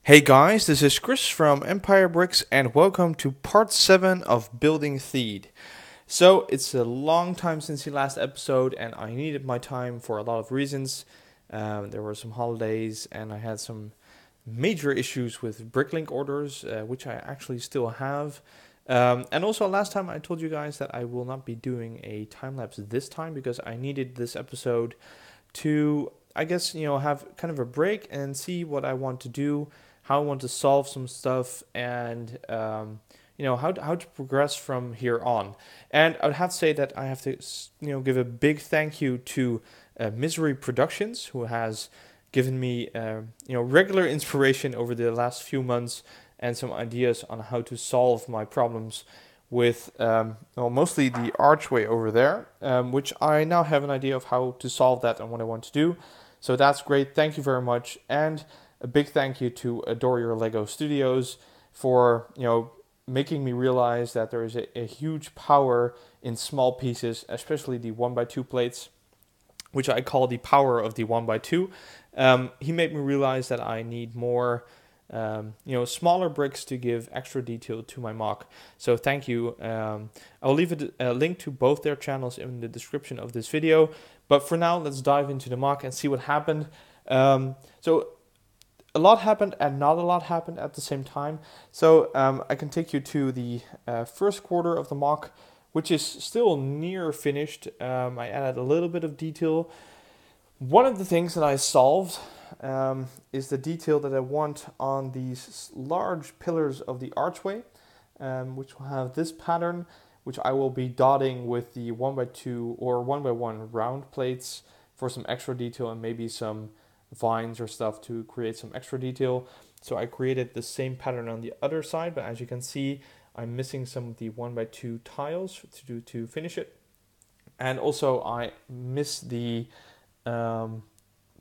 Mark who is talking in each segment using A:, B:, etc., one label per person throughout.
A: Hey guys, this is Chris from Empire Bricks and welcome to part 7 of Building Theed. So it's a long time since the last episode and I needed my time for a lot of reasons. There were some holidays and I had some major issues with Bricklink orders, which I actually still have. And also last time I told you guys that I will not be doing a time-lapse this time because I needed this episode to, I guess, have kind of a break and see what I want to do, how I want to solve some stuff, and how to progress from here on. And I would have to say that I have to give a big thank you to Misery Productions, who has given me regular inspiration over the last few months and some ideas on how to solve my problems with mostly the archway over there, which I now have an idea of how to solve that and what I want to do. So that's great. Thank you very much. And a big thank you to Adorier Lego Studios for making me realize that there is a huge power in small pieces, especially the 1x2 plates, which I call the power of the 1x2. He made me realize that I need more smaller bricks to give extra detail to my MOC. So thank you. I'll leave a link to both their channels in the description of this video. But for now, let's dive into the MOC and see what happened. So a lot happened and not a lot happened at the same time. So I can take you to the first quarter of the MOC, which is still near finished. I added a little bit of detail. One of the things that I solved is the detail that I want on these large pillars of the archway, which will have this pattern, which I will be dotting with the 1x2 or 1x1 round plates for some extra detail and maybe some vines or stuff to create some extra detail. So I created the same pattern on the other side, but as you can see, I'm missing some of the 1x2 tiles to finish it. And also I miss the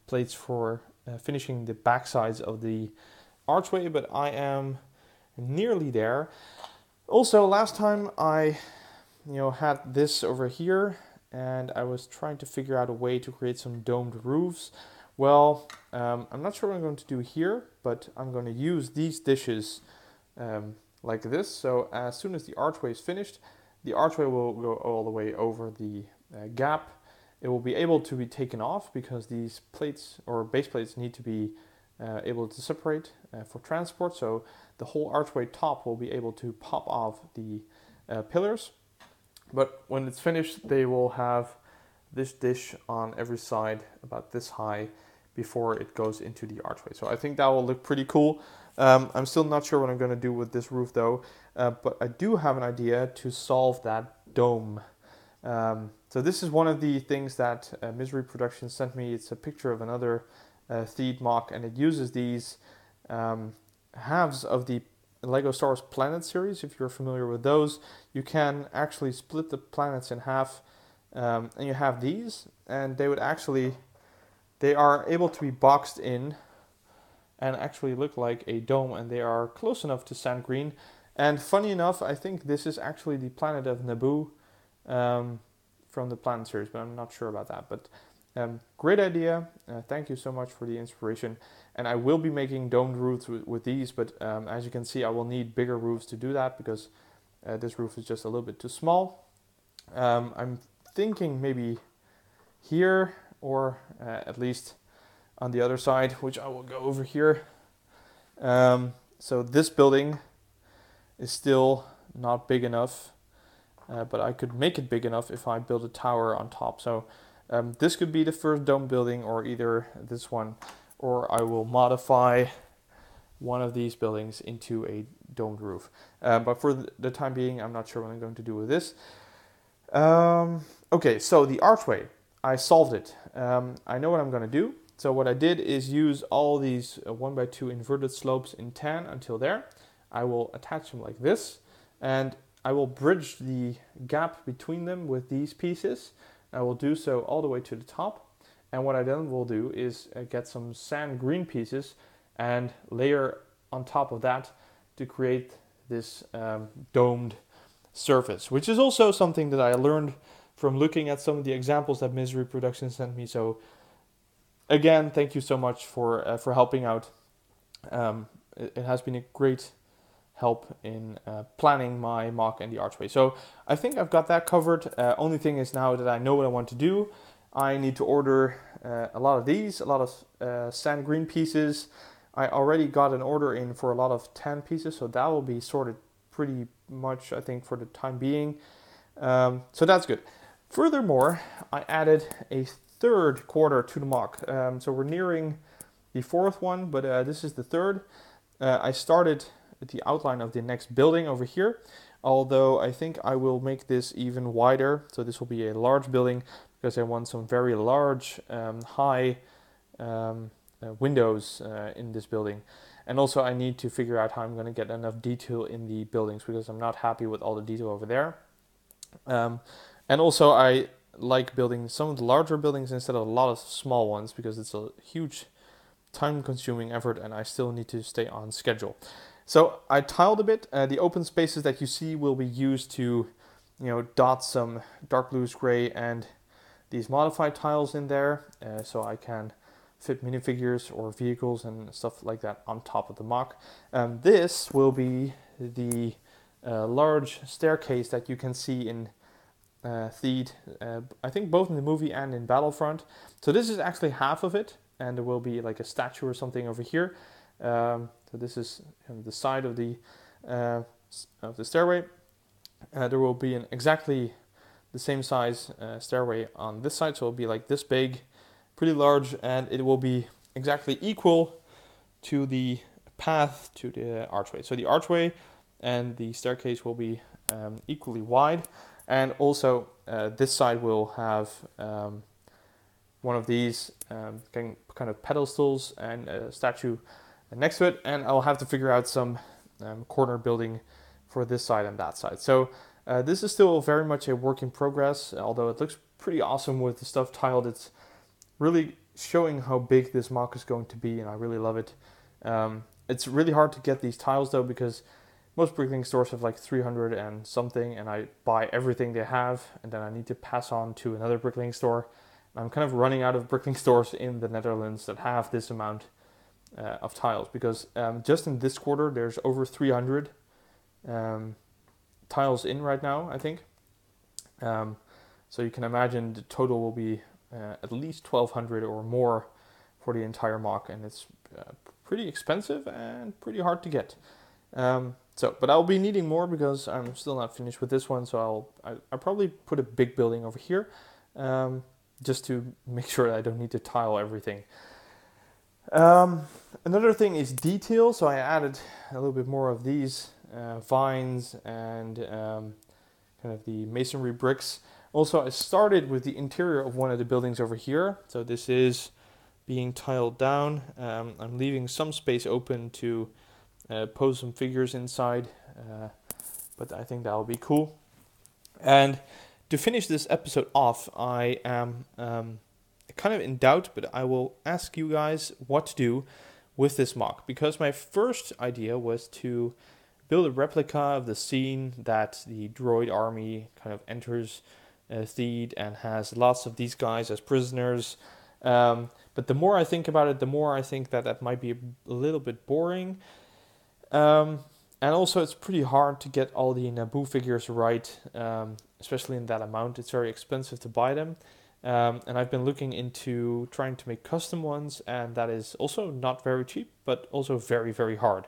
A: plates for finishing the back sides of the archway, but I am nearly there. Also, last time I had this over here and I was trying to figure out a way to create some domed roofs. Well, I'm not sure what I'm going to do here, but I'm going to use these dishes like this. So as soon as the archway is finished, the archway will go all the way over the gap. It will be able to be taken off because these plates or base plates need to be able to separate for transport. So the whole archway top will be able to pop off the pillars. But when it's finished, they will have this dish on every side about this high before it goes into the archway. So I think that will look pretty cool. I'm still not sure what I'm going to do with this roof though, but I do have an idea to solve that dome. So this is one of the things that Misery Productions sent me. It's a picture of another Theed MOC, and it uses these halves of the Lego Star Wars Planet series. If you're familiar with those, you can actually split the planets in half, and you have these, and they are able to be boxed in and actually look like a dome, and they are close enough to sand green. And funny enough, I think this is actually the planet of Naboo from the Planet series, but I'm not sure about that. But great idea. Thank you so much for the inspiration. And I will be making domed roofs with these, but as you can see, I will need bigger roofs to do that because this roof is just a little bit too small. I'm thinking maybe here or at least on the other side, which I will go over here. So this building is still not big enough, but I could make it big enough if I build a tower on top. So this could be the first dome building, or either this one, or I will modify one of these buildings into a domed roof. But for the time being, I'm not sure what I'm going to do with this. Okay, so the archway, I solved it. I know what I'm going to do. So what I did is use all these 1x2 inverted slopes in tan until there. I will attach them like this, and I will bridge the gap between them with these pieces. I will do so all the way to the top. And what I then will do is get some sand green pieces and layer on top of that to create this domed surface, which is also something that I learned from looking at some of the examples that Misery Productions sent me. So again, thank you so much for helping out. it has been a great help in planning my MOC and the archway. So I think I've got that covered. Only thing is now that I know what I want to do, I need to order a lot of these, a lot of sand green pieces. I already got an order in for a lot of tan pieces, so that will be sorted pretty much, I think, for the time being. So that's good. Furthermore, I added a third quarter to the MOC. So we're nearing the fourth one, but this is the third. I started the outline of the next building over here, although I think I will make this even wider. So this will be a large building because I want some very large, high windows in this building. And also I need to figure out how I'm going to get enough detail in the buildings because I'm not happy with all the detail over there. And also I like building some of the larger buildings instead of a lot of small ones because it's a huge time-consuming effort and I still need to stay on schedule. So I tiled a bit. The open spaces that you see will be used to, dot some dark blues, gray, and these modified tiles in there, so I can fit minifigures or vehicles and stuff like that on top of the MOC. This will be the large staircase that you can see in Theed, I think both in the movie and in Battlefront. So this is actually half of it, and there will be like a statue or something over here. So this is the side of the stairway. There will be exactly the same size stairway on this side, so it'll be like this big, pretty large, and it will be exactly equal to the path to the archway. So the archway and the staircase will be equally wide, and also this side will have one of these kind of pedestals and a statue next to it, and I'll have to figure out some corner building for this side and that side. So this is still very much a work in progress, although it looks pretty awesome with the stuff tiled. It's really showing how big this MOC is going to be, and I really love it. It's really hard to get these tiles though, because most bricklaying stores have like 300 and something, and I buy everything they have, and then I need to pass on to another bricklaying store. I'm kind of running out of bricklaying stores in the Netherlands that have this amount of tiles, because just in this quarter there's over 300 tiles in right now, I think. So you can imagine the total will be at least 1,200 or more for the entire MOC, and it's pretty expensive and pretty hard to get. But I'll be needing more because I'm still not finished with this one, so I'll probably put a big building over here, just to make sure that I don't need to tile everything. Another thing is detail, so I added a little bit more of these vines and kind of the masonry bricks. Also, I started with the interior of one of the buildings over here, so this is being tiled down. I'm leaving some space open to pose some figures inside, but I think that'll be cool. And to finish this episode off, I am kind of in doubt, but I will ask you guys what to do with this MOC, because my first idea was to build a replica of the scene that the droid army kind of enters Theed and has lots of these guys as prisoners. But the more I think about it, the more I think that that might be a little bit boring. And also it's pretty hard to get all the Naboo figures right, especially in that amount. It's very expensive to buy them. And I've been looking into trying to make custom ones, and that is also not very cheap, but also very, very hard.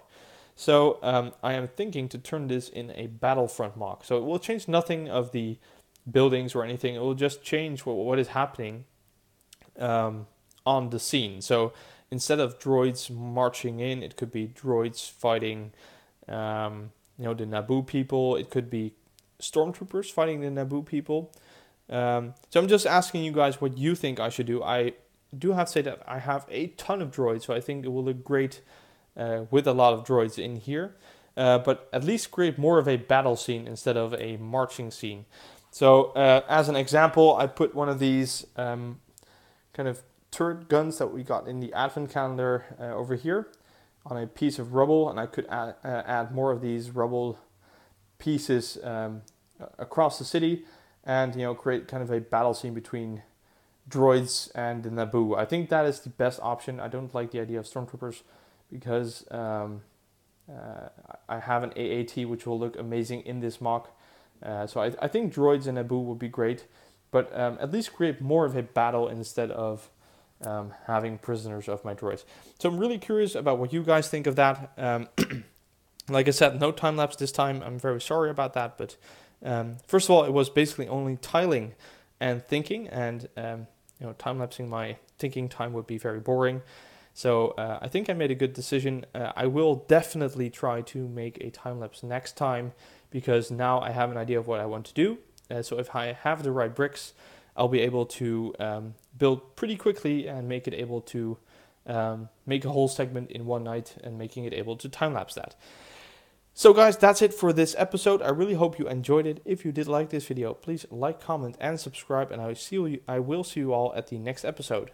A: So I am thinking to turn this in a Battlefront MOC. So it will change nothing of the buildings or anything. It will just change what is happening on the scene. So instead of droids marching in, it could be droids fighting the Naboo people. It could be stormtroopers fighting the Naboo people. So I'm just asking you guys what you think I should do. I do have to say that I have a ton of droids, so I think it will look great with a lot of droids in here. But at least create more of a battle scene instead of a marching scene. So as an example, I put one of these kind of turret guns that we got in the advent calendar over here on a piece of rubble, and I could add more of these rubble pieces across the city, and create kind of a battle scene between droids and the Naboo. I think that is the best option. I don't like the idea of stormtroopers because I have an AAT which will look amazing in this MOC. So I think droids and Naboo would be great, but at least create more of a battle instead of having prisoners of my droids. So I'm really curious about what you guys think of that. Like I said, no time lapse this time. I'm very sorry about that, but first of all, it was basically only tiling and thinking, and time lapsing my thinking time would be very boring. So I think I made a good decision. I will definitely try to make a time lapse next time, because now I have an idea of what I want to do. So if I have the right bricks, I'll be able to build pretty quickly and make it able to make a whole segment in one night and making it able to time lapse that. So guys, that's it for this episode. I really hope you enjoyed it. If you did like this video, please like, comment, and subscribe, and I will see you all at the next episode.